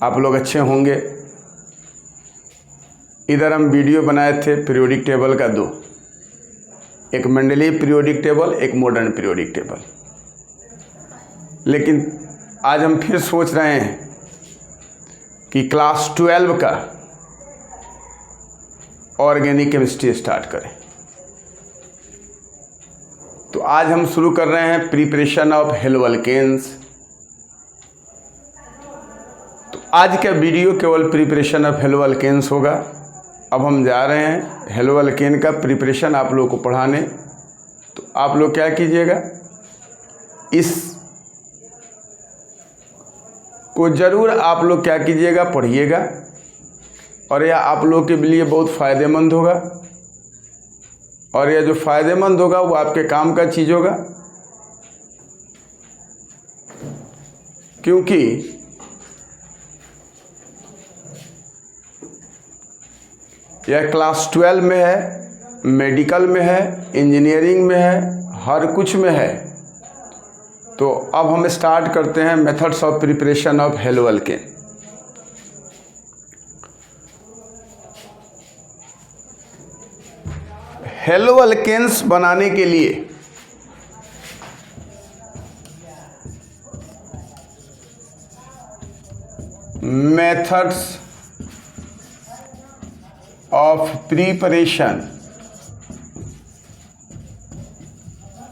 आप लोग अच्छे होंगे। इधर हम वीडियो बनाए थे पीरियोडिक टेबल का दो, एक मेंडलीय पीरियोडिक टेबल, एक मॉडर्न पीरियोडिक टेबल। लेकिन आज हम फिर सोच रहे हैं कि क्लास 12 का ऑर्गेनिक केमिस्ट्री स्टार्ट करें। तो आज हम शुरू कर रहे हैं प्रिपरेशन ऑफ हेलोअल्केन्स। तो आज का वीडियो केवल प्रिपरेशन ऑफ हेलोअल्केन्स होगा। अब हम जा रहे हैं हेलोअल्केन का प्रिपरेशन आप लोगों को पढ़ाने। तो आप लोग क्या कीजिएगा, इस को ज़रूर आप लोग क्या कीजिएगा, पढ़िएगा, और यह आप लोगों के लिए बहुत फ़ायदेमंद होगा। और यह जो फ़ायदेमंद होगा वो आपके काम का चीज़ होगा, क्योंकि यह क्लास 12 में है, मेडिकल में है, इंजीनियरिंग में है, हर कुछ में है। तो अब हम स्टार्ट करते हैं मेथड्स ऑफ प्रिपरेशन ऑफ हेलोअल्केन। हेलोअल्केन्स बनाने के लिए मेथड्स ऑफ प्रिपरेशन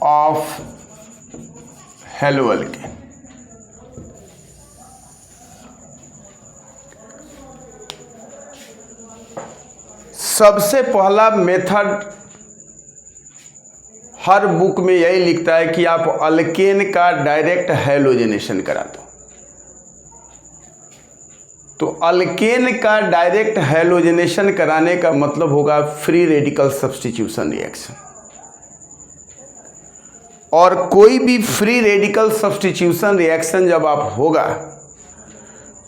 ऑफ हेलोअल्केन। सबसे पहला मेथड हर बुक में यही लिखता है कि आप अल्केन का डायरेक्ट हैलोजनेशन करा दो। तो अल्केन का डायरेक्ट हैलोजनेशन कराने का मतलब होगा फ्री रेडिकल सब्स्टिट्यूशन रिएक्शन। और कोई भी फ्री रेडिकल सब्स्टिट्यूशन रिएक्शन जब आप होगा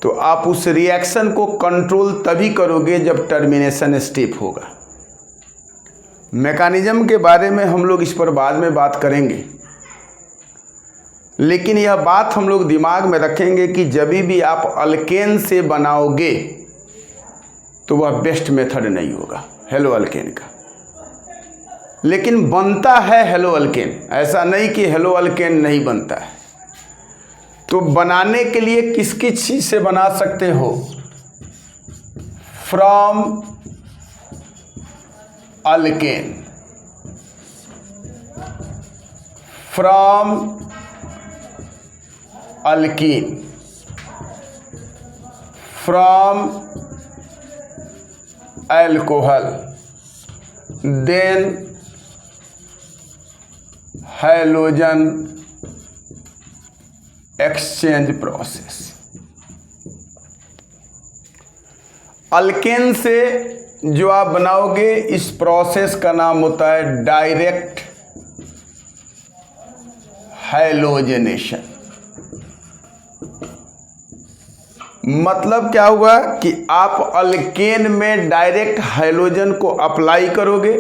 तो आप उस रिएक्शन को कंट्रोल तभी करोगे जब टर्मिनेशन स्टेप होगा। मैकेनिज्म के बारे में हम लोग इस पर बाद में बात करेंगे, लेकिन यह बात हम लोग दिमाग में रखेंगे कि जब भी आप अल्केन से बनाओगे तो वह बेस्ट मेथड नहीं होगा हेलोअल्केन का। लेकिन बनता है हेलोअल्केन, ऐसा नहीं कि हेलोअल्केन नहीं बनता है। तो बनाने के लिए किस किस चीज़ से बना सकते हो? From alkane, from alkene, from alcohol, then halogen exchange process. Alkane से जो आप बनाओगे इस प्रोसेस का नाम होता है डायरेक्ट हैलोजनेशन। मतलब क्या हुआ कि आप अल्केन में डायरेक्ट हैलोजन को अप्लाई करोगे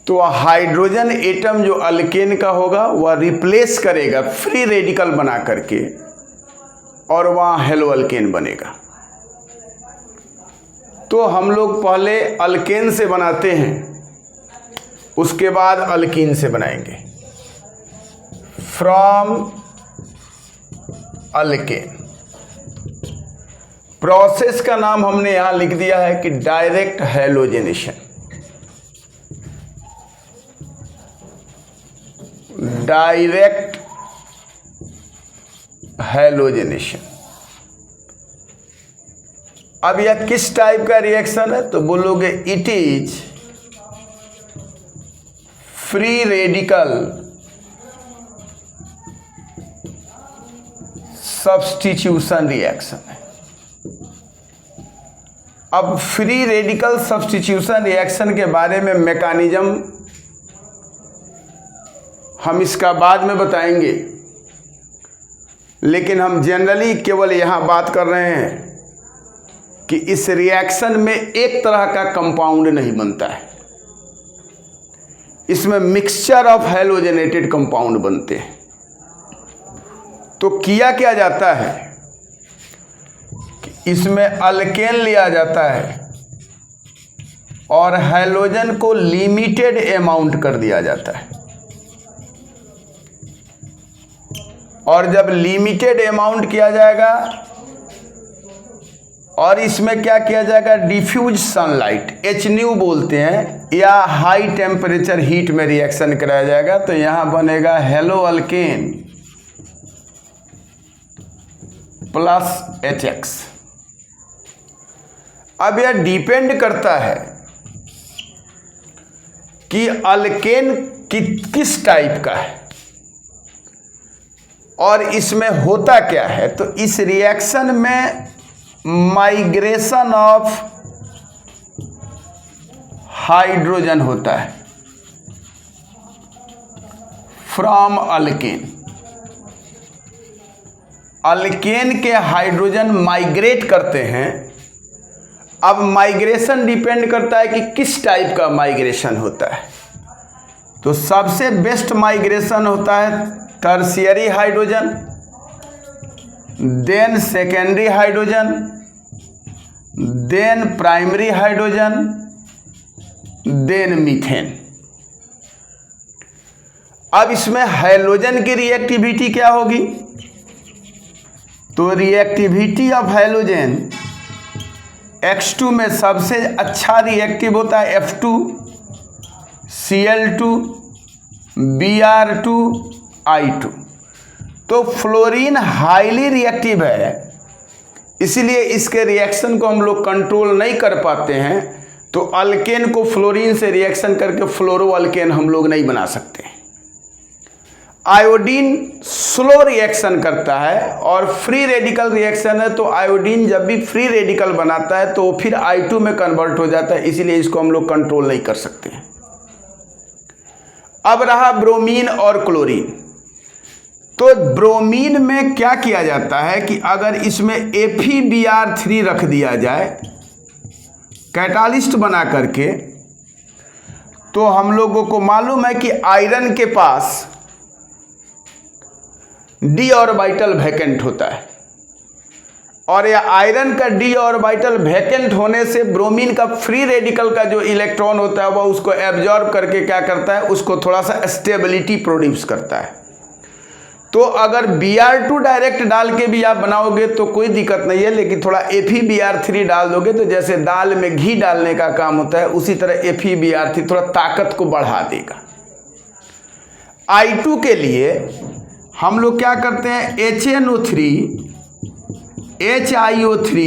तो हाइड्रोजन एटम जो अल्केन का होगा वह रिप्लेस करेगा फ्री रेडिकल बना करके, और वहाँ हेलोअल्केन बनेगा। तो हम लोग पहले अल्केन से बनाते हैं, उसके बाद अल्कीन से बनाएंगे। फ्रॉम अल्केन, प्रोसेस का नाम हमने यहां लिख दिया है कि डायरेक्ट हैलोजनेशन। Direct halogenation. अब यह किस टाइप का रिएक्शन है? तो बोलोगे it is free radical substitution reaction है। अब फ्री रेडिकल सब्स्टिट्यूशन रिएक्शन के बारे में मैकेनिज्म हम इसका बाद में बताएंगे, लेकिन हम जनरली केवल यहाँ बात कर रहे हैं कि इस रिएक्शन में एक तरह का कंपाउंड नहीं बनता है, इसमें मिक्सचर ऑफ हैलोजेनेटेड कंपाउंड बनते हैं। तो किया क्या जाता है इसमें अल्केन लिया जाता है और हैलोजन को लिमिटेड अमाउंट कर दिया जाता है, और जब लिमिटेड अमाउंट किया जाएगा और इसमें क्या किया जाएगा, डिफ्यूज सनलाइट HNU बोलते हैं, या हाई टेम्परेचर हीट में रिएक्शन कराया जाएगा, तो यहां बनेगा हेलो अल्केन प्लस HX। अब यह डिपेंड करता है कि अल्केन किस टाइप का है और इसमें होता क्या है। तो इस रिएक्शन में माइग्रेशन ऑफ हाइड्रोजन होता है फ्रॉम अल्केन। अल्केन के हाइड्रोजन माइग्रेट करते हैं। अब माइग्रेशन डिपेंड करता है कि किस टाइप का माइग्रेशन होता है। तो सबसे बेस्ट माइग्रेशन होता है tertiary hydrogen, then secondary hydrogen, then primary hydrogen, then methane. अब इसमें हैलोजन की रिएक्टिविटी क्या होगी, तो रिएक्टिविटी ऑफ हैलोजन X2 में सबसे अच्छा रिएक्टिव होता है F2, Cl2, Br2, I2। तो फ्लोरीन हाईली रिएक्टिव है, इसलिए इसके रिएक्शन को हम लोग कंट्रोल नहीं कर पाते हैं। तो अल्केन को फ्लोरीन से रिएक्शन करके फ्लोरो अल्केन हम लोग नहीं बना सकते। आयोडीन स्लो रिएक्शन करता है और फ्री रेडिकल रिएक्शन है, तो आयोडीन जब भी फ्री रेडिकल बनाता है तो फिर I2 में कन्वर्ट हो जाता है, इसीलिए इसको हम लोग कंट्रोल नहीं कर सकते हैं। अब रहा ब्रोमीन और क्लोरीन। तो ब्रोमीन में क्या किया जाता है कि अगर इसमें FeBr3 रख दिया जाए कैटालिस्ट बना करके, तो हम लोगों को मालूम है कि आयरन के पास d ऑर्बिटल वैकेंट होता है, और यह आयरन का d ऑर्बिटल वैकेंट होने से ब्रोमीन का फ्री रेडिकल का जो इलेक्ट्रॉन होता है वह उसको एब्जॉर्ब करके क्या करता है, उसको थोड़ा सा स्टेबिलिटी प्रोड्यूस करता है। तो अगर Br2 डायरेक्ट डाल के भी आप बनाओगे तो कोई दिक्कत नहीं है, लेकिन थोड़ा FeBr3 डाल दोगे तो जैसे दाल में घी डालने का काम होता है, उसी तरह FeBr3 थोड़ा ताकत को बढ़ा देगा। I2 के लिए हम लोग क्या करते हैं, HNO3, HiO3,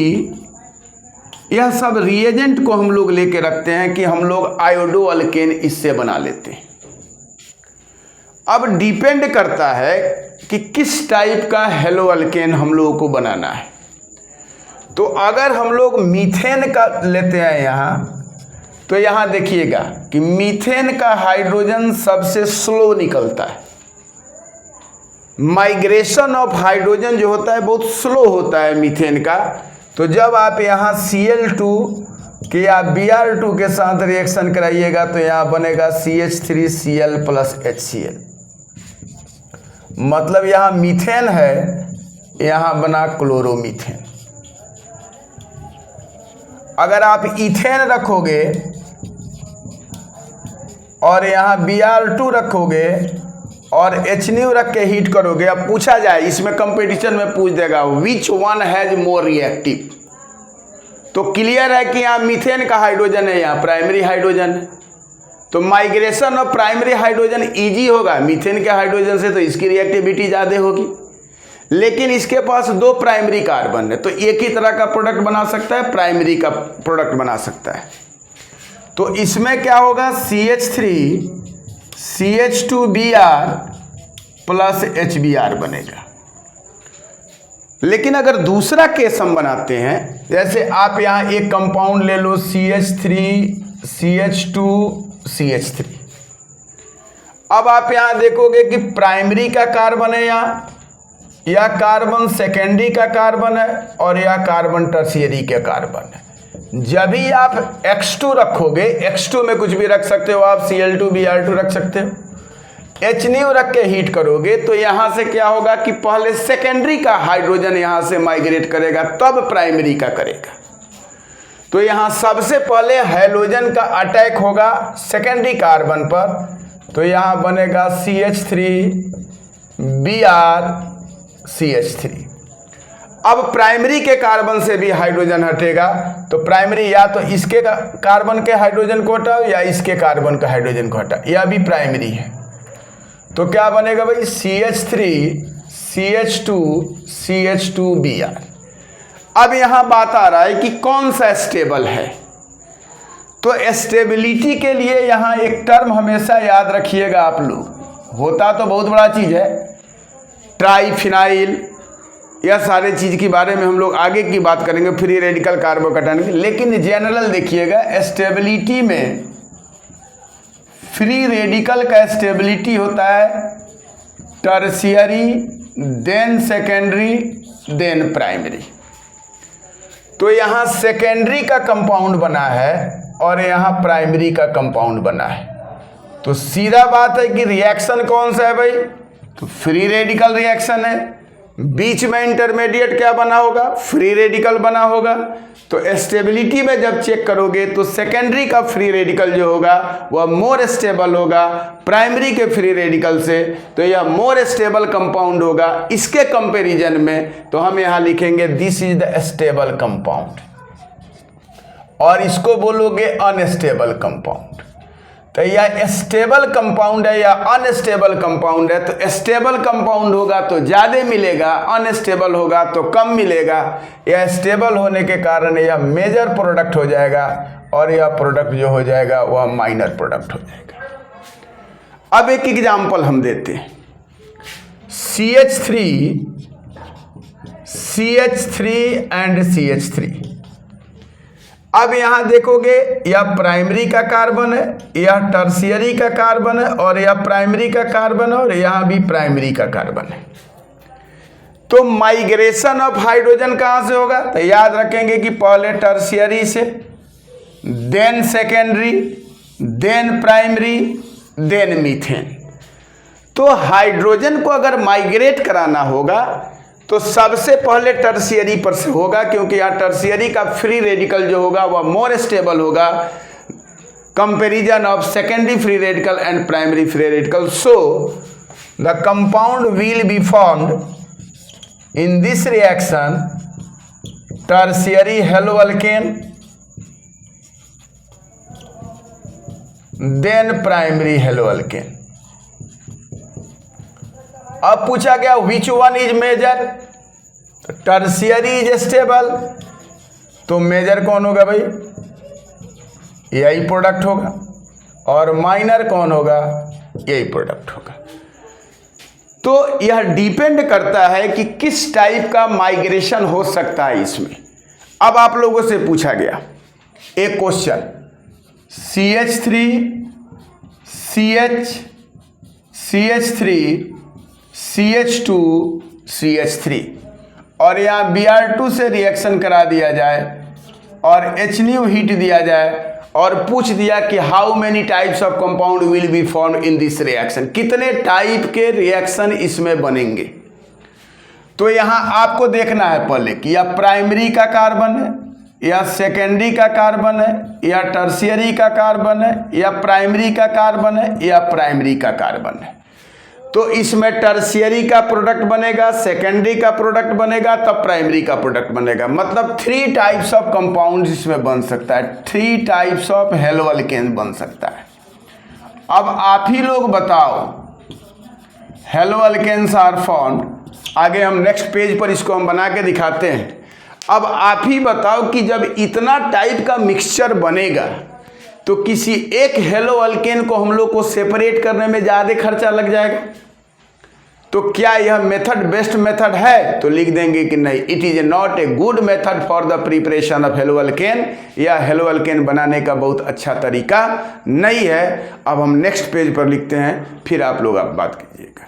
यह सब रिएजेंट को हम लोग लेके रखते हैं कि हम लोग आयोडो अल्केन इससे बना लेते हैं। अब डिपेंड करता है कि किस टाइप का हेलो अल्केन हम लोगों को बनाना है। तो अगर हम लोग मीथेन का लेते हैं यहाँ, तो यहाँ देखिएगा कि मीथेन का हाइड्रोजन सबसे स्लो निकलता है। माइग्रेशन ऑफ हाइड्रोजन जो होता है बहुत स्लो होता है मीथेन का। तो जब आप यहाँ Cl2 के या Br2 के साथ रिएक्शन कराइएगा तो यहाँ बनेगा CH3Cl प्लस HCl, मतलब यहाँ मीथेन है, यहाँ बना क्लोरोमीथेन। अगर आप इथेन रखोगे और यहाँ Br2 रखोगे और HNO रख के हीट करोगे, अब पूछा जाए, इसमें कंपटीशन में पूछ देगा which one has more reactive, तो क्लियर है कि यहाँ मीथेन का हाइड्रोजन है, यहाँ प्राइमरी हाइड्रोजन है। तो migration of primary hydrogen easy होगा मीथेन के हाइड्रोजन से, तो इसकी रिएक्टिविटी ज़्यादा होगी। लेकिन इसके पास 2 प्राइमरी कार्बन है, तो एक ही तरह का प्रोडक्ट बना सकता है, प्राइमरी का प्रोडक्ट बना सकता है। तो इसमें क्या होगा, CH3 CH2Br प्लस HBr बनेगा। लेकिन अगर दूसरा केस हम बनाते हैं, जैसे आप यहाँ एक कंपाउंड ले लो CH3 CH2 CH3, अब आप यहाँ देखोगे कि प्राइमरी का कार्बन है यहाँ, या कार्बन सेकेंडरी का कार्बन है, और या कार्बन टर्शियरी का कार्बन है। जब भी आप X2 रखोगे, X2 में कुछ भी रख सकते हो आप, Cl2 Br2 रख सकते हो। HNu रख के हीट करोगे तो यहाँ से क्या होगा कि पहले सेकेंडरी का हाइड्रोजन यहाँ से माइग्रेट करेगा, तब प्राइमरी का करेगा। तो यहाँ सबसे पहले हैलोजन का अटैक होगा सेकेंडरी कार्बन पर, तो यहाँ बनेगा CH3Br CH3। अब प्राइमरी के कार्बन से भी हाइड्रोजन हटेगा, तो प्राइमरी या तो इसके कार्बन के हाइड्रोजन को हटाओ या इसके कार्बन का हाइड्रोजन को हटाओ, यह भी प्राइमरी है। तो क्या बनेगा भाई, CH3 CH2 CH2Br। अब यहाँ बात आ रहा है कि कौन सा स्टेबल है। तो स्टेबिलिटी के लिए यहाँ एक टर्म हमेशा याद रखिएगा आप लोग, होता तो बहुत बड़ा चीज़ है, ट्राइफिनाइल, यह सारे चीज़ के बारे में हम लोग आगे की बात करेंगे, फ्री रेडिकल कार्बोकैटायन की। लेकिन जनरल देखिएगा, स्टेबिलिटी में फ्री रेडिकल का स्टेबिलिटी होता है tertiary, then secondary, then primary. तो यहाँ सेकेंडरी का कंपाउंड बना है और यहाँ प्राइमरी का कंपाउंड बना है। तो सीधा बात है कि रिएक्शन कौन सा है भाई, तो फ्री रेडिकल रिएक्शन है। बीच में इंटरमीडिएट क्या बना होगा, फ्री रेडिकल बना होगा। तो स्टेबिलिटी में जब चेक करोगे तो सेकेंडरी का फ्री रेडिकल जो होगा वह मोर स्टेबल होगा प्राइमरी के फ्री रेडिकल से, तो यह मोर स्टेबल कंपाउंड होगा इसके कंपैरिजन में। तो हम यहाँ लिखेंगे this is the stable compound, और इसको बोलोगे अनस्टेबल कंपाउंड। तो यह स्टेबल कंपाउंड है या अनस्टेबल कंपाउंड है, तो स्टेबल कंपाउंड होगा तो ज़्यादा मिलेगा, अनस्टेबल होगा तो कम मिलेगा। यह स्टेबल होने के कारण यह मेजर प्रोडक्ट हो जाएगा और यह प्रोडक्ट जो हो जाएगा वह माइनर प्रोडक्ट हो जाएगा। अब एक एग्जाम्पल हम देते हैं, CH3 एंड CH3। अब यहाँ देखोगे यह प्राइमरी का कार्बन है, यह टर्शियरी का कार्बन है, और यह प्राइमरी का कार्बन है, और यहाँ भी प्राइमरी का कार्बन है। तो माइग्रेशन ऑफ हाइड्रोजन कहाँ से होगा, तो याद रखेंगे कि पहले टर्शियरी से, then secondary, then primary, then methane. तो हाइड्रोजन को अगर माइग्रेट कराना होगा तो सबसे पहले टर्शियरी पर से होगा, क्योंकि यहाँ टर्शियरी का फ्री रेडिकल जो होगा वह मोर स्टेबल होगा comparison of secondary free radical and primary free radical. So the compound will be formed in this reaction tertiary haloalkane, then primary haloalkane. अब पूछा गया विच वन इज मेजर, तो tertiary is stable, तो major कौन होगा भाई, यही product होगा, और माइनर कौन होगा, यही प्रोडक्ट होगा। तो यह डिपेंड करता है कि किस टाइप का माइग्रेशन हो सकता है इसमें। अब आप लोगों से पूछा गया एक question, CH3 CH3 CH2 CH3 और यहाँ Br2 से रिएक्शन करा दिया जाए और HNu हीट दिया जाए और पूछ दिया कि how many types of compound will B form in this reaction, कितने टाइप के रिएक्शन इसमें बनेंगे। तो यहाँ आपको देखना है पहले कि यह प्राइमरी का कार्बन है, या सेकेंडरी का कार्बन है, या टर्शियरी का कार्बन है, या प्राइमरी का कार्बन है, या प्राइमरी का कार्बन है। तो इसमें टर्शियरी का प्रोडक्ट बनेगा, सेकेंडरी का प्रोडक्ट बनेगा, तब प्राइमरी का प्रोडक्ट बनेगा। मतलब 3 टाइप्स ऑफ कंपाउंड इसमें बन सकता है, 3 टाइप्स ऑफ हेलोअल्केन बन सकता है। अब आप ही लोग बताओ, हेलोअल्केन्स आर फॉर्म्ड, आगे हम नेक्स्ट पेज पर इसको हम बना के दिखाते हैं। अब आप ही बताओ कि जब इतना टाइप का मिक्सचर बनेगा तो किसी एक हेलोअल्केन को हम लोग को सेपरेट करने में ज़्यादा खर्चा लग जाएगा। तो क्या यह मेथड बेस्ट मेथड है, तो लिख देंगे कि नहीं, it is not a good method for the preparation of haloalkane. यह हेलोअल्केन बनाने का बहुत अच्छा तरीका नहीं है। अब हम नेक्स्ट पेज पर लिखते हैं, फिर आप लोग आप बात कीजिएगा।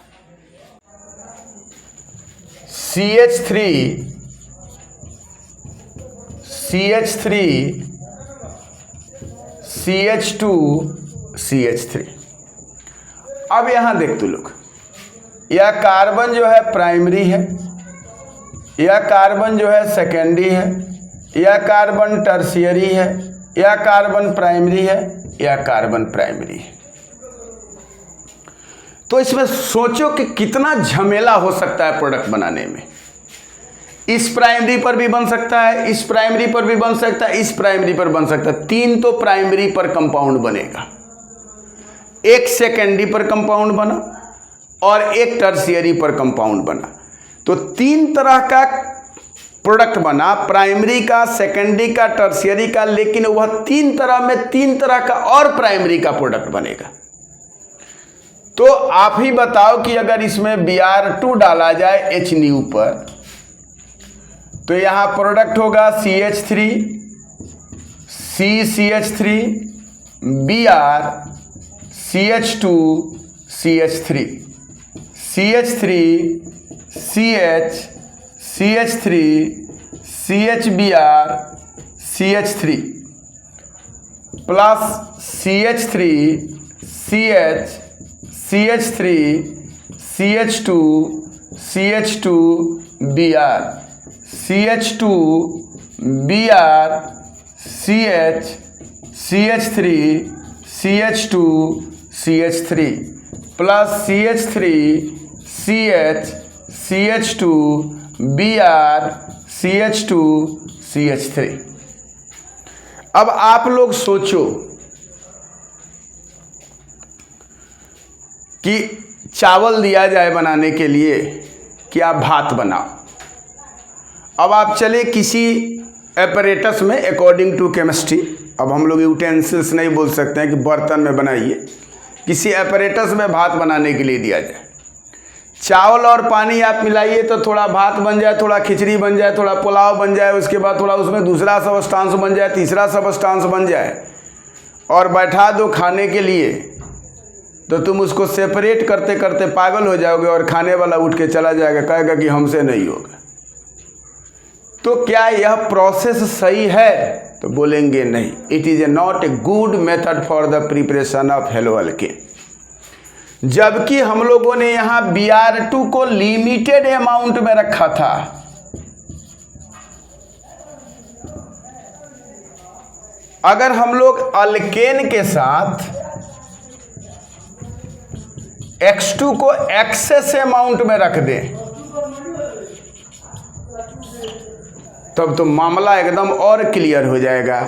CH3 CH2 CH3। अब यहां देख तू लोग, यह कार्बन जो है प्राइमरी है, यह कार्बन जो है सेकेंडरी है, यह कार्बन टर्शियरी है, यह कार्बन प्राइमरी है, यह कार्बन प्राइमरी है। तो इसमें सोचो कि कितना झमेला हो सकता है प्रोडक्ट बनाने में। इस प्राइमरी पर भी बन सकता है, इस प्राइमरी पर भी बन सकता है, इस प्राइमरी पर बन सकता है। 3 तो प्राइमरी पर कंपाउंड बनेगा, 1 सेकेंडरी पर कंपाउंड बना और 1 टर्शियरी पर कंपाउंड बना। तो 3 तरह का प्रोडक्ट बना, प्राइमरी का, सेकेंडरी का, टर्शियरी का, लेकिन वह 3 तरह में 3 तरह का और प्राइमरी का प्रोडक्ट बनेगा। तो आप ही बताओ कि अगर इसमें Br2 डाला जाए HNu पर तो यहां प्रोडक्ट होगा CH3, CCH3, Br, CH2, CH3, CH3, CH, CH3, CHBr, CH3 plus CH3, CH, CH3, CH2, CH2, Br, CH2, Br, CH, CH3, CH2, CH3 plus CH3, CH, CH2, Br, CH2, CH3। अब आप लोग सोचो कि चावल दिया जाए बनाने के लिए कि आप भात बनाओ। अब आप चले किसी एपरेटस में अकॉर्डिंग टू केमिस्ट्री, अब हम लोग यूटेंसिल्स नहीं बोल सकते हैं कि बर्तन में बनाइए, किसी एपरेटस में भात बनाने के लिए दिया जाए। चावल और पानी आप मिलाइए तो थोड़ा भात बन जाए, थोड़ा खिचड़ी बन जाए, थोड़ा पुलाव बन जाए, उसके बाद थोड़ा उसमें दूसरा सबस्टांस बन जाए, तीसरा सबस्टांस बन जाए और बैठा दो खाने के लिए, तो तुम उसको सेपरेट करते करते पागल हो जाओगे और खाने वाला उठ के चला जाएगा, कहेगा कि हमसे नहीं होगा। तो क्या यह प्रोसेस सही है? तो बोलेंगे नहीं, it is not a good method for the preparation of halo alkane. जबकि हम लोगों ने यहां Br2 को लिमिटेड अमाउंट में रखा था। अगर हम लोग अल्केन के साथ X2 को एक्सेस अमाउंट में रख दें तब तो मामला एकदम और क्लियर हो जाएगा।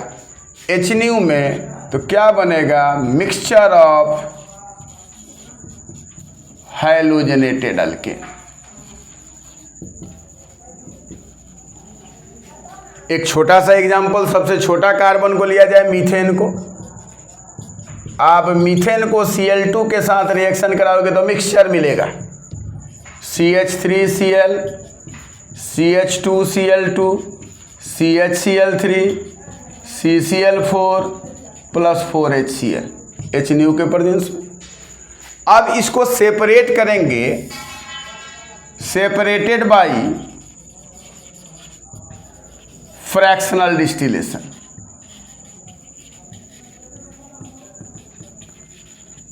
HNu में तो क्या बनेगा? Mixture of halogenated alkane. एक छोटा सा एग्जांपल, सबसे छोटा कार्बन को लिया जाए, मीथेन को। आप मीथेन को Cl2 के साथ रिएक्शन कराओगे तो मिक्सचर मिलेगा, CH3Cl, CH2Cl2, CHCl3, CCl4 plus 4HCl HNu के प्रेजेंस में। अब इसको सेपरेट करेंगे, सेपरेटेड बाय फ्रैक्शनल डिस्टिलेशन।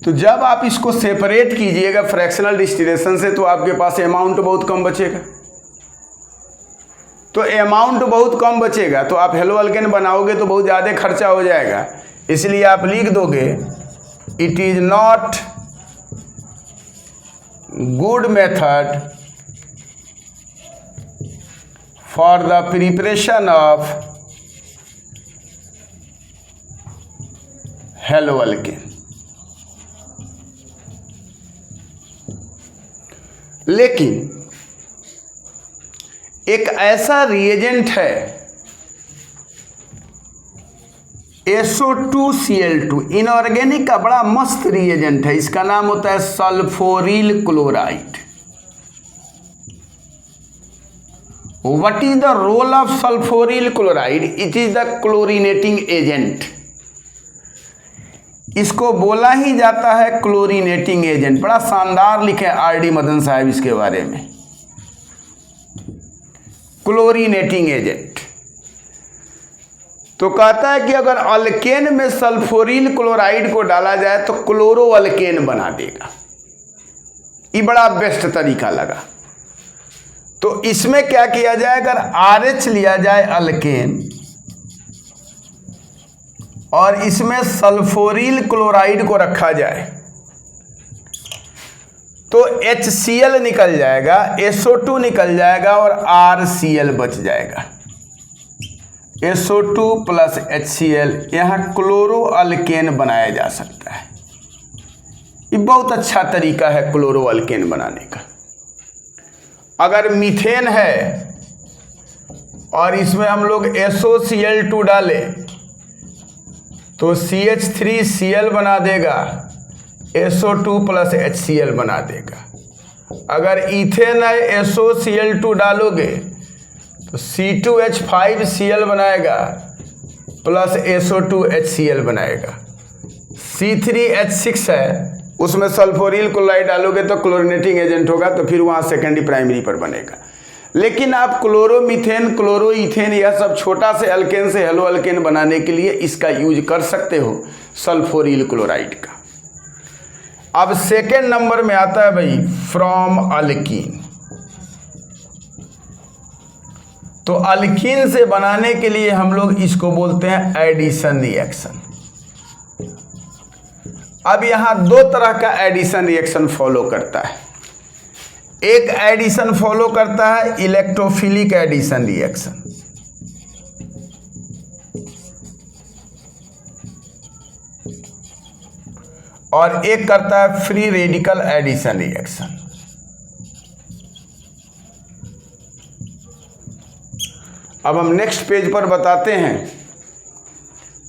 तो जब आप इसको सेपरेट कीजिएगा फ्रैक्शनल डिस्टिलेशन से तो आपके पास अमाउंट बहुत कम बचेगा। तो अमाउंट बहुत कम बचेगा तो आप हेलो अल्केन बनाओगे तो बहुत ज़्यादा खर्चा हो जाएगा। इसलिए आप लिख दोगे it is not good method for the preparation of halo alkane. लेकिन एक ऐसा रिएजेंट है SO2Cl2, इनऑर्गेनिक का बड़ा मस्त रिएजेंट है, इसका नाम होता है sulphuryl chloride. What is the role of sulphuryl chloride? It is the chlorinating agent. इसको बोला ही जाता है क्लोरीनेटिंग एजेंट। बड़ा शानदार लिखे RD मदन साहब इसके बारे में, क्लोरीनेटिंग एजेंट। तो कहता है कि अगर अल्केन में सल्फोरिल क्लोराइड को डाला जाए तो क्लोरो अल्केन बना देगा। ये बड़ा बेस्ट तरीका लगा। तो इसमें क्या किया जाए, अगर RH लिया जाए अल्केन और इसमें सल्फोरिल क्लोराइड को रखा जाए तो HCl निकल जाएगा, SO2 निकल जाएगा और RCl बच जाएगा। SO2 प्लस HCl, यहाँ क्लोरो अल्केन बनाया जा सकता है। ये बहुत अच्छा तरीका है क्लोरो अल्केन बनाने का। अगर मीथेन है और इसमें हम लोग SOCl2 डालें तो CH3Cl बना देगा, SO2 प्लस HCl बना देगा। अगर इथेन है SOCl2 डालोगे तो C2H5Cl बनाएगा प्लस SO2HCl बनाएगा। C3H6 है, उसमें सल्फोरिल क्लोराइड डालोगे तो क्लोरीनेटिंग एजेंट होगा, तो फिर वहाँ सेकेंडरी प्राइमरी पर बनेगा। लेकिन आप क्लोरोमीथेन, क्लोरोइथेन, यह सब छोटा से अल्केन से हेलो अल्केन बनाने के लिए इसका यूज कर सकते हो, सल्फोरिल क्लोराइड का। अब सेकेंड नंबर में आता है भाई फ्रॉम अल्कीन। तो अल्कीन से बनाने के लिए हम लोग इसको बोलते हैं एडिशन रिएक्शन। अब यहां दो तरह का एडिशन रिएक्शन फॉलो करता है। एक एडिशन फॉलो करता है इलेक्ट्रोफिलिक एडिशन रिएक्शन, और एक करता है फ्री रेडिकल एडिशन रिएक्शन। अब हम नेक्स्ट पेज पर बताते हैं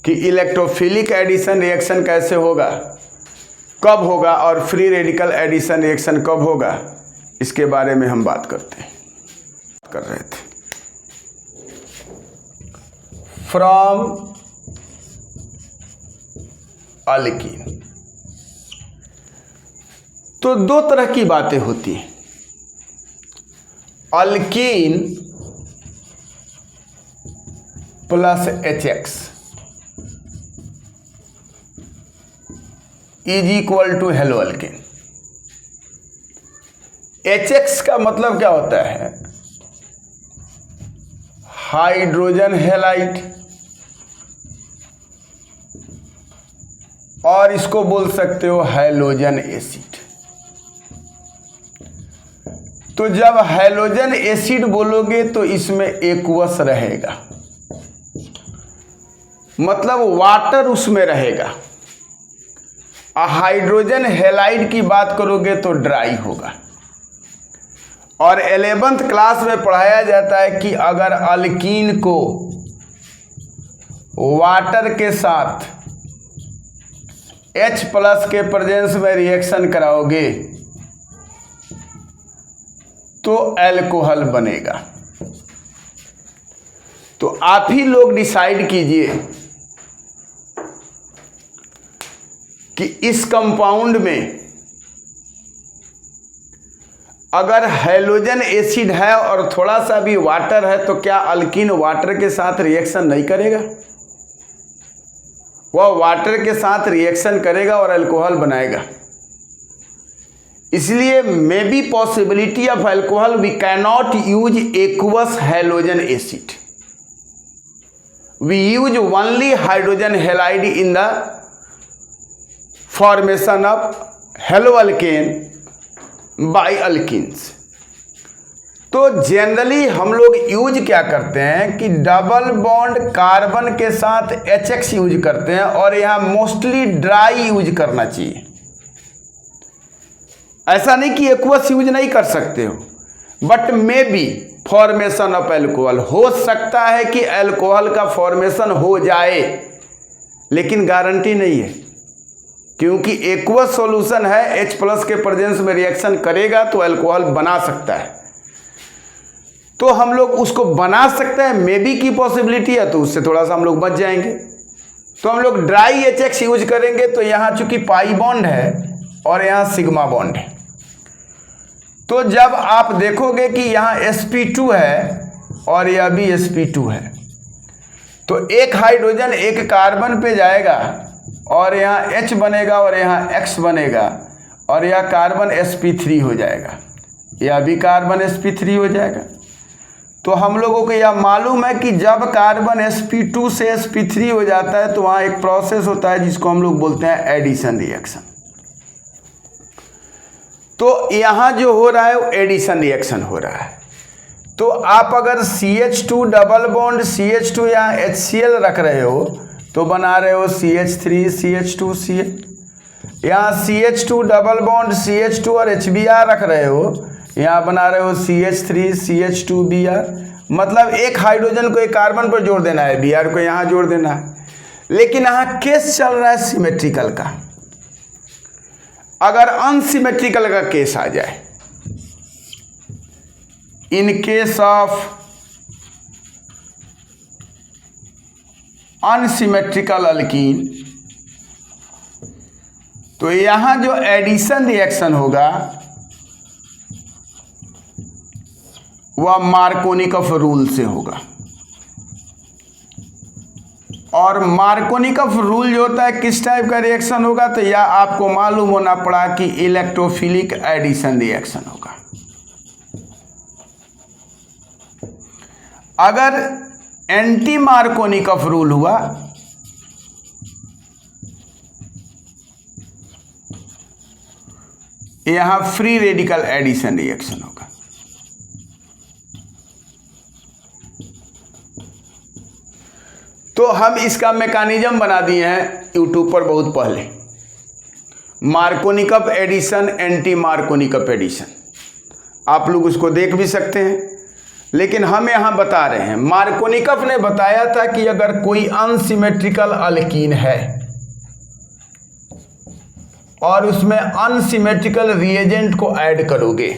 कि इलेक्ट्रोफिलिक एडिशन रिएक्शन कैसे होगा, कब होगा, और फ्री रेडिकल एडिशन रिएक्शन कब होगा, इसके बारे में हम बात कर रहे थे। फ्रॉम अल्कीन तो दो तरह की बातें होती हैं। Alkene plus HX is equal to halo alkane. HX का मतलब क्या होता है, हाइड्रोजन हैलाइड, और इसको बोल सकते हो हैलोजन एसिड। तो जब हैलोजन एसिड बोलोगे तो इसमें एक्वस रहेगा, मतलब वाटर उसमें रहेगा। हाइड्रोजन हैलाइड की बात करोगे तो ड्राई होगा। और 11th क्लास में पढ़ाया जाता है कि अगर अल्कीन को वाटर के साथ H प्लस के प्रेजेंस में रिएक्शन कराओगे तो अल्कोहल बनेगा। तो आप ही लोग डिसाइड कीजिए कि इस कंपाउंड में अगर हैलोजन एसिड है और थोड़ा सा भी वाटर है तो क्या अल्कीन वाटर के साथ रिएक्शन नहीं करेगा? वह वाटर के साथ रिएक्शन करेगा और अल्कोहल बनाएगा। इसलिए may be possibility of alcohol, we can not use aqueous halogen acid, we use only hydrogen halide in the formation of halo alkane by alkenes. तो जनरली हम लोग यूज क्या करते हैं कि डबल बॉन्ड कार्बन के साथ HX यूज करते हैं, और यहाँ मोस्टली ड्राई यूज करना चाहिए। ऐसा नहीं कि एक्वस यूज नहीं कर सकते हो, but may be formation of alcohol, हो सकता है कि एल्कोहल का फॉर्मेशन हो जाए, लेकिन गारंटी नहीं है, क्योंकि एक्वस सॉल्यूशन है, H प्लस के प्रेजेंस में रिएक्शन करेगा तो अल्कोहल बना सकता है। तो हम लोग उसको बना सकते हैं, मे बी की पॉसिबिलिटी है, तो उससे थोड़ा सा हम लोग बच जाएंगे। तो हम लोग ड्राई HX यूज करेंगे। तो यहाँ चूंकि पाई बॉन्ड है और यहाँ सिग्मा बॉन्ड है, तो जब आप देखोगे कि यहाँ sp2 है और यह भी sp2 है, तो एक हाइड्रोजन एक कार्बन पे जाएगा और यहाँ H बनेगा और यहाँ X बनेगा, और यह कार्बन sp3 हो जाएगा, यह भी कार्बन sp3 हो जाएगा। तो हम लोगों को यह मालूम है कि जब कार्बन sp2 से sp3 हो जाता है तो वहाँ एक प्रोसेस होता है जिसको हम लोग बोलते हैं एडिशन रिएक्शन। तो यहाँ जो हो रहा है वो एडिशन रिएक्शन हो रहा है। तो आप अगर CH2 डबल बॉन्ड CH2 यहाँ HCl रख रहे हो तो बना रहे हो CH3 CH2 Cl। यहाँ CH2 डबल बॉन्ड CH2 और HBr रख रहे हो, यहाँ बना रहे हो CH3 CH2 Br। मतलब एक हाइड्रोजन को एक कार्बन पर जोड़ देना है, Br को यहाँ जोड़ देना है। लेकिन यहाँ केस चल रहा है सिमेट्रिकल का। अगर अनसिमेट्रिकल का केस आ जाए, in case of unsymmetrical alkyne, तो यहां जो एडिशन रिएक्शन होगा वह मार्कोनिकॉफ रूल से होगा। और मार्कोनिकॉफ रूल जो होता है किस टाइप का रिएक्शन होगा, तो यह आपको मालूम होना पड़ा कि इलेक्ट्रोफिलिक एडिशन रिएक्शन होगा। अगर एंटी मार्कोनिकॉफ रूल हुआ यहां फ्री रेडिकल एडिशन रिएक्शन होगा। तो हम इसका मैकेनिज्म बना दिए हैं यूट्यूब पर बहुत पहले, Markovnikov addition, anti Markovnikov addition. आप लोग उसको देख भी सकते हैं, लेकिन हम यहां बता रहे हैं। मार्कोनिकॉफ ने बताया था कि अगर कोई अनसिमेट्रिकल अल्कीन है और उसमें अनसिमेट्रिकल रिएजेंट को ऐड करोगे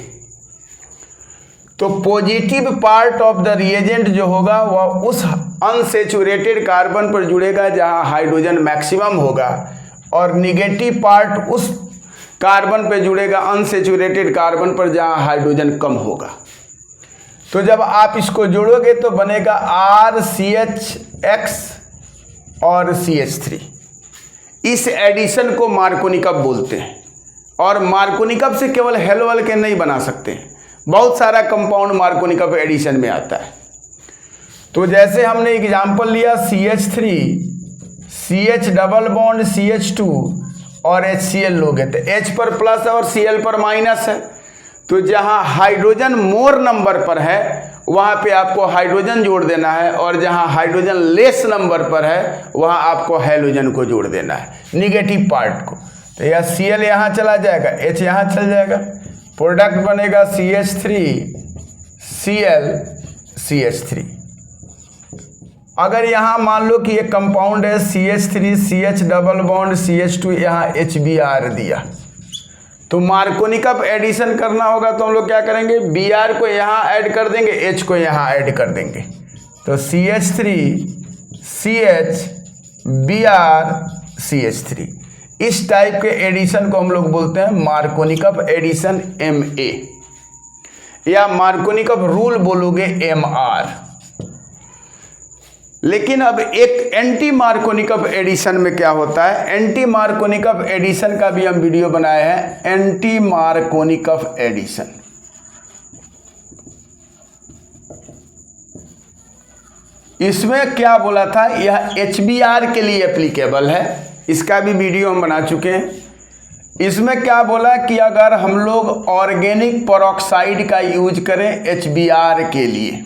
तो positive part of the reagent जो होगा वह उस अनसेचुरेटेड कार्बन पर जुड़ेगा जहां हाइड्रोजन मैक्सिमम होगा, और निगेटिव पार्ट उस कार्बन पर जुड़ेगा अनसेचुरेटेड कार्बन पर जहां हाइड्रोजन कम होगा। तो जब आप इसको जोड़ोगे तो बनेगा RCHX और CH3। इस एडिशन को मार्कोनिकॉफ बोलते हैं। और मार्कोनिकॉफ से केवल हेलो अल्केन नहीं बना सकते हैं, बहुत सारा कंपाउंड मार्कोनिकॉफ एडिशन में आता है। तो जैसे हमने एग्जांपल लिया CH3, CH double bond CH2 और HCl लोगे तो H पर प्लस और Cl पर माइनस है। तो जहां हाइड्रोजन मोर नंबर पर है वहां पे आपको हाइड्रोजन जोड़ देना है, और जहां हाइड्रोजन लेस नंबर पर है वहां आपको हैलोजन को जोड़ देना है, निगेटिव पार्ट को। तो यह Cl यहाँ चला जाएगा, H यहाँ चल जाएगा, प्रोडक्ट बनेगा CH3 Cl CH3। अगर यहाँ मान लो कि ये कंपाउंड है CH3 CH double bond CH2, यहाँ HBr दिया, तो मार्कोनिकॉफ एडिशन करना होगा तो हम लोग क्या करेंगे, Br को यहाँ ऐड कर देंगे, H को यहाँ ऐड कर देंगे। तो CH3 CH Br CH3, इस टाइप के एडिशन को हम लोग बोलते हैं मार्कोनिकॉफ एडिशन MA, या मार्कोनिकॉफ रूल बोलोगे MR। लेकिन अब एक एंटी मार्कोनिकॉफ एडिशन में क्या होता है, एंटी मार्कोनिकॉफ एडिशन का भी हम वीडियो बनाए हैं, एंटी मार्कोनिकॉफ एडिशन। इसमें क्या बोला था, यह HBr के लिए एप्लीकेबल है, इसका भी वीडियो हम बना चुके हैं। इसमें क्या बोला कि अगर हम लोग ऑर्गेनिक पेरोक्साइड का यूज करें HBr के लिए,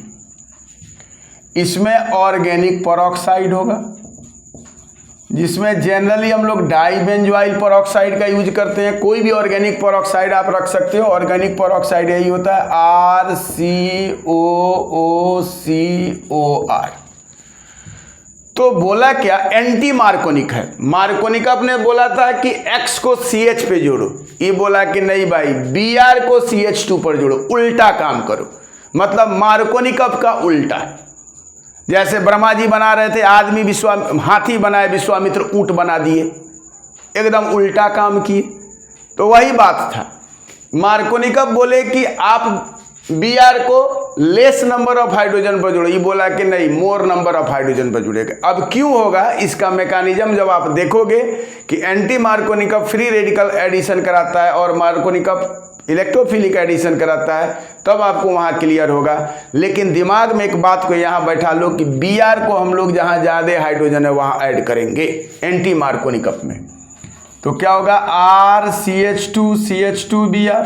इसमें ऑर्गेनिक पेरोक्साइड होगा, जिसमें जनरली हम लोग डाइबेंजोइल पेरोक्साइड का यूज करते हैं। कोई भी ऑर्गेनिक पेरोक्साइड आप रख सकते हो, ऑर्गेनिक पेरोक्साइड यही होता है RCOOCOR। तो बोला क्या, एंटी मार्कोनिक है। मार्कोनिकॉफ ने बोला था कि X को CH पे जोड़ो, ये बोला कि नहीं भाई Br को CH2 पर जोड़ो, उल्टा काम करो, मतलब मार्कोनिकॉफ का उल्टा। जैसे ब्रह्मा जी बना रहे थे आदमी, हाथी बनाए, विश्वामित्र ऊंट बना दिए, एकदम उल्टा काम किए। तो वही बात था, मार्कोनिकॉफ बोले कि आप Br को लेस नंबर ऑफ हाइड्रोजन पर जुड़े, ये बोला कि नहीं मोर नंबर ऑफ हाइड्रोजन पर जुड़ेगा। अब क्यों होगा इसका मैकेनिज्म जब आप देखोगे कि anti Markovnikov free radical addition कराता है और मार्कोनिकॉफ इलेक्ट्रोफिलिक एडिशन कराता है, तब आपको वहाँ क्लियर होगा। लेकिन दिमाग में एक बात को यहाँ बैठा लो कि Br को हम लोग जहाँ ज़्यादा हाइड्रोजन है वहाँ ऐड करेंगे एंटी मार्कोनिकॉफ में, तो क्या होगा RCH2CH2Br।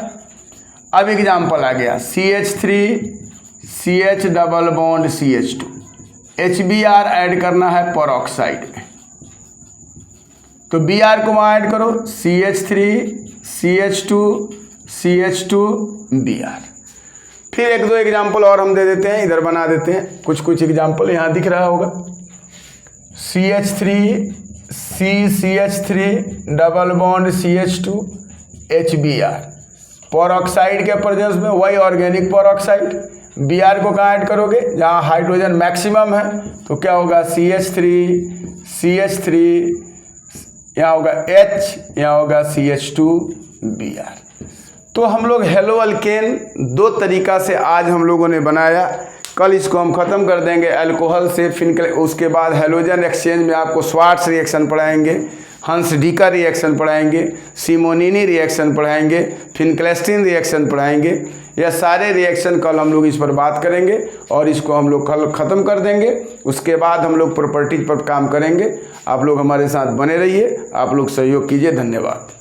अब एग्जाम्पल आ गया CH3CH double bond CH2, HBr add करना है परऑक्साइड में, तो Br को वहाँ ऐड करो CH3CH2CH2Br। फिर एक दो एग्जाम्पल और हम दे देते हैं, इधर बना देते हैं कुछ एग्जाम्पल, यहाँ दिख रहा होगा CH3CCH3 double bond CH2 HBr, peroxide के प्रेजेंस में वही ऑर्गेनिक परऑक्साइड। Br को कहाँ ऐड करोगे जहाँ हाइड्रोजन मैक्सिमम है, तो क्या होगा CH3 यहाँ होगा H, यहाँ होगा CH2Br। तो हम लोग हेलो अल्केन दो तरीका से आज हम लोगों ने बनाया। कल इसको हम ख़त्म कर देंगे अल्कोहल से, फिर उसके बाद हेलोजन एक्सचेंज में आपको स्वार्ट्स रिएक्शन पढ़ाएंगे, हंस डीका रिएक्शन पढ़ाएंगे, सिमोनिनी रिएक्शन पढ़ाएंगे, फिनक्लेस्टीन रिएक्शन पढ़ाएंगे। यह सारे रिएक्शन कल हम लोग इस पर बात करेंगे और इसको हम लोग कल ख़त्म कर देंगे। उसके बाद हम लोग प्रॉपर्टीज पर काम करेंगे। आप लोग हमारे साथ बने रहिए, आप लोग सहयोग कीजिए। धन्यवाद।